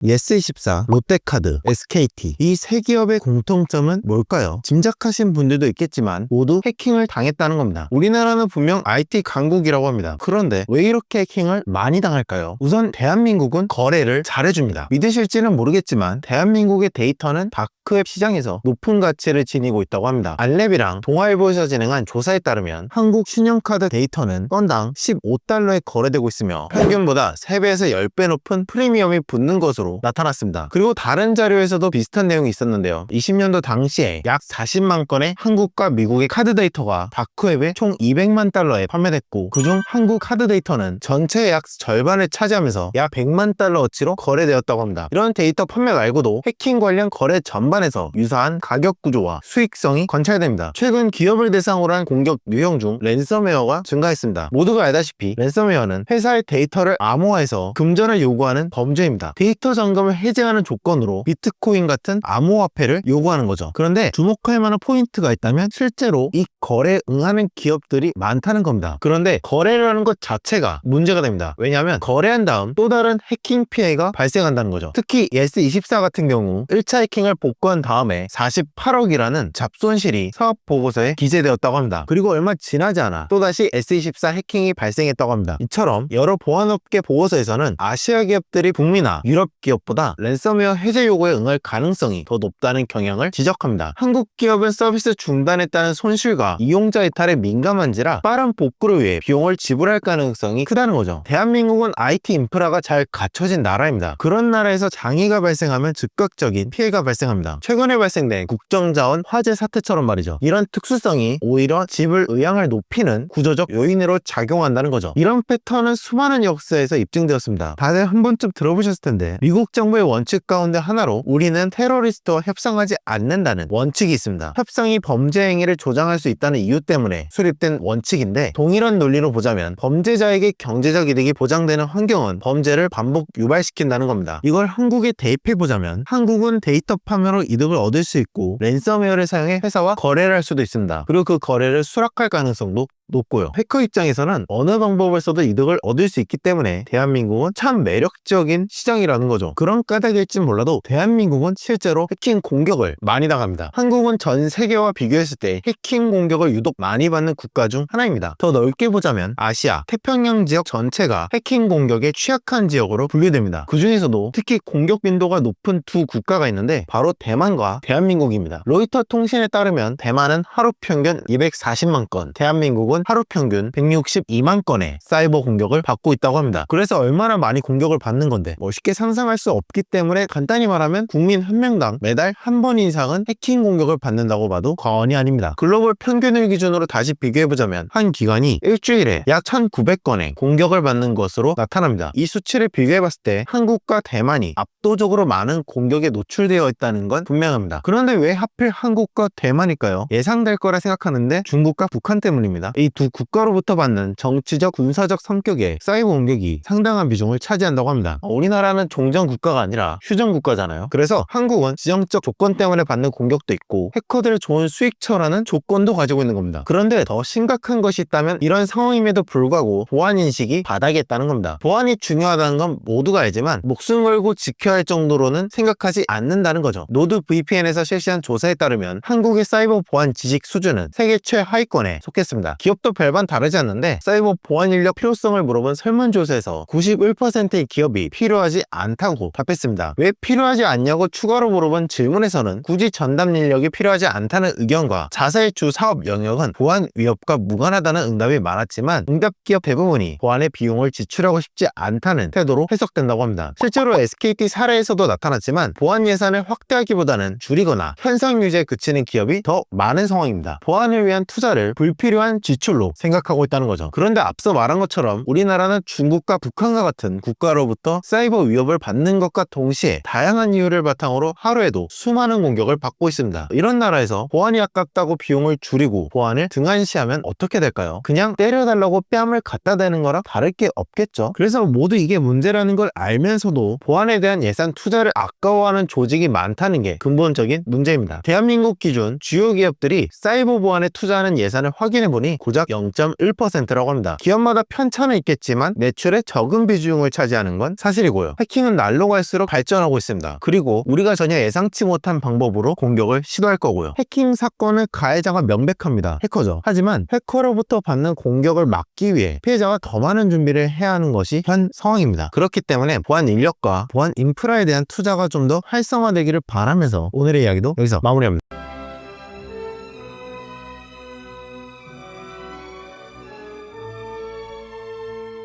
예스24, 롯데카드, SKT 이 세 기업의 공통점은 뭘까요? 짐작하신 분들도 있겠지만 모두 해킹을 당했다는 겁니다. 우리나라는 분명 IT 강국이라고 합니다. 그런데 왜 이렇게 해킹을 많이 당할까요? 우선 대한민국은 거래를 잘해줍니다. 믿으실지는 모르겠지만 대한민국의 데이터는 다크웹 시장에서 높은 가치를 지니고 있다고 합니다. 알랩이랑 동아일보에서 진행한 조사에 따르면 한국 신용카드 데이터는 건당 15달러에 거래되고 있으며 평균보다 3배에서 10배 높은 프리미엄이 붙는 것으로 나타났습니다. 그리고 다른 자료에서도 비슷한 내용이 있었는데요. 20년도 당시에 약 40만 건의 한국과 미국의 카드 데이터가 다크웹에 총 200만 달러에 판매됐고 그중 한국 카드 데이터는 전체의 약 절반을 차지하면서 약 100만 달러어치로 거래되었다고 합니다. 이런 데이터 판매 말고도 해킹 관련 거래 전반에서 유사한 가격 구조와 수익성이 관찰됩니다. 최근 기업을 대상으로 한 공격 유형 중 랜섬웨어가 증가했습니다. 모두가 알다시피 랜섬웨어는 회사의 데이터를 암호화해서 금전을 요구하는 범죄입니다. 데이터 잠금을 해제하는 조건으로 비트코인 같은 암호화폐를 요구하는 거죠. 그런데 주목할 만한 포인트가 있다면 실제로 이 거래에 응하는 기업들이 많다는 겁니다. 그런데 거래라는 것 자체가 문제가 됩니다. 왜냐하면 거래한 다음 또 다른 해킹 피해가 발생한다는 거죠. 특히 예스24 같은 경우 1차 해킹을 복구한 다음에 48억이라는 잡손실이 사업 보고서에 기재되었다고 합니다. 그리고 얼마 지나지 않아 또다시 예스24 해킹이 발생했다고 합니다. 이처럼 여러 보안업계 보고서에서는 아시아 기업들이 북미나 유럽 기업보다 랜섬웨어 해제 요구에 응할 가능성이 더 높다는 경향을 지적합니다. 한국 기업은 서비스 중단했다는 손실과 이용자 이탈에 민감한지라 빠른 복구를 위해 비용을 지불할 가능성이 크다는 거죠. 대한민국은 IT 인프라가 잘 갖춰진 나라입니다. 그런 나라에서 장애가 발생하면 즉각적인 피해가 발생합니다. 최근에 발생된 국정자원 화재 사태처럼 말이죠. 이런 특수성이 오히려 지불 의향을 높이는 구조적 요인으로 작용한다는 거죠. 이런 패턴은 수많은 역사에서 입증되었습니다. 다들 한 번쯤 들어보셨을 텐데 미국 정부의 원칙 가운데 하나로 우리는 테러리스트와 협상하지 않는다는 원칙이 있습니다. 협상이 범죄 행위를 조장할 수 있다는 이유 때문에 수립된 원칙인데 동일한 논리로 보자면 범죄자에게 경제적 이득이 보장되는 환경은 범죄를 반복 유발시킨다는 겁니다. 이걸 한국에 대입해보자면 한국은 데이터 판매로 이득을 얻을 수 있고 랜섬웨어를 사용해 회사와 거래를 할 수도 있습니다. 그리고 그 거래를 수락할 가능성도 높고요. 해커 입장에서는 어느 방법을 써도 이득을 얻을 수 있기 때문에 대한민국은 참 매력적인 시장이라는 거죠. 그런 까닭일진 몰라도 대한민국은 실제로 해킹 공격을 많이 당합니다. 한국은 전 세계와 비교했을 때 해킹 공격을 유독 많이 받는 국가 중 하나입니다. 더 넓게 보자면 아시아, 태평양 지역 전체가 해킹 공격에 취약한 지역으로 분류됩니다. 그 중에서도 특히 공격 빈도가 높은 두 국가가 있는데 바로 대만과 대한민국입니다. 로이터 통신에 따르면 대만은 하루 평균 240만 건, 대한민국은 하루 평균 162만 건의 사이버 공격을 받고 있다고 합니다. 그래서 얼마나 많이 공격을 받는 건데 쉽게 상상할 수 없기 때문에 간단히 말하면 국민 한 명당 매달 한 번 이상은 해킹 공격을 받는다고 봐도 과언이 아닙니다. 글로벌 평균을 기준으로 다시 비교해보자면 한 기관이 일주일에 약 1900건의 공격을 받는 것으로 나타납니다. 이 수치를 비교해봤을 때 한국과 대만이 압도적으로 많은 공격에 노출되어 있다는 건 분명합니다. 그런데 왜 하필 한국과 대만일까요? 예상될 거라 생각하는데 중국과 북한 때문입니다. 이 두 국가로부터 받는 정치적, 군사적 성격의 사이버 공격이 상당한 비중을 차지한다고 합니다. 우리나라는 종전 국가가 아니라 휴전 국가잖아요. 그래서 한국은 지정적 조건 때문에 받는 공격도 있고 해커들의 좋은 수익처라는 조건도 가지고 있는 겁니다. 그런데 더 심각한 것이 있다면 이런 상황임에도 불구하고 보안 인식이 바닥에 있다는 겁니다. 보안이 중요하다는 건 모두가 알지만 목숨 걸고 지켜야 할 정도로는 생각하지 않는다는 거죠. 노드 VPN에서 실시한 조사에 따르면 한국의 사이버 보안 지식 수준은 세계 최하위권에 속했습니다. 기업도 별반 다르지 않는데 사이버 보안 인력 필요성을 물어본 설문조사에서 91%의 기업이 필요하지 않다고 답했습니다. 왜 필요하지 않냐고 추가로 물어본 질문에서는 굳이 전담 인력이 필요하지 않다는 의견과 자사의 주 사업 영역은 보안 위협과 무관하다는 응답이 많았지만 응답 기업 대부분이 보안에 비용을 지출하고 싶지 않다는 태도로 해석된다고 합니다. 실제로 SKT 사례에서도 나타났지만 보안 예산을 확대하기보다는 줄이거나 현상 유지에 그치는 기업이 더 많은 상황입니다. 보안을 위한 투자를 불필요한 지출로 생각하고 있다는 거죠. 그런데 앞서 말한 것처럼 우리나라는 중국과 북한과 같은 국가로부터 사이버 위협을 받는 것과 동시에 다양한 이유를 바탕으로 하루에도 수많은 공격을 받고 있습니다. 이런 나라에서 보안이 아깝다고 비용을 줄이고 보안을 등한시하면 어떻게 될까요? 그냥 때려달라고 뺨을 갖다 대는 거랑 다를 게 없겠죠. 그래서 모두 이게 문제라는 걸 알면서도 보안에 대한 예산 투자를 아까워하는 조직이 많다는 게 근본적인 문제입니다. 대한민국 기준 주요 기업들이 사이버 보안에 투자하는 예산을 확인해보니 고작 0.1%라고 합니다. 기업마다 편차는 있겠지만 매출의 적은 비중을 차지하는 건 사실이고요. 해킹은 날로 갈수록 발전하고 있습니다. 그리고 우리가 전혀 예상치 못한 방법으로 공격을 시도할 거고요. 해킹 사건의 가해자가 명백합니다. 해커죠. 하지만 해커로부터 받는 공격을 막기 위해 피해자가 더 많은 준비를 해야 하는 것이 현 상황입니다. 그렇기 때문에 보안 인력과 보안 인프라에 대한 투자가 좀 더 활성화되기를 바라면서 오늘의 이야기도 여기서 마무리합니다.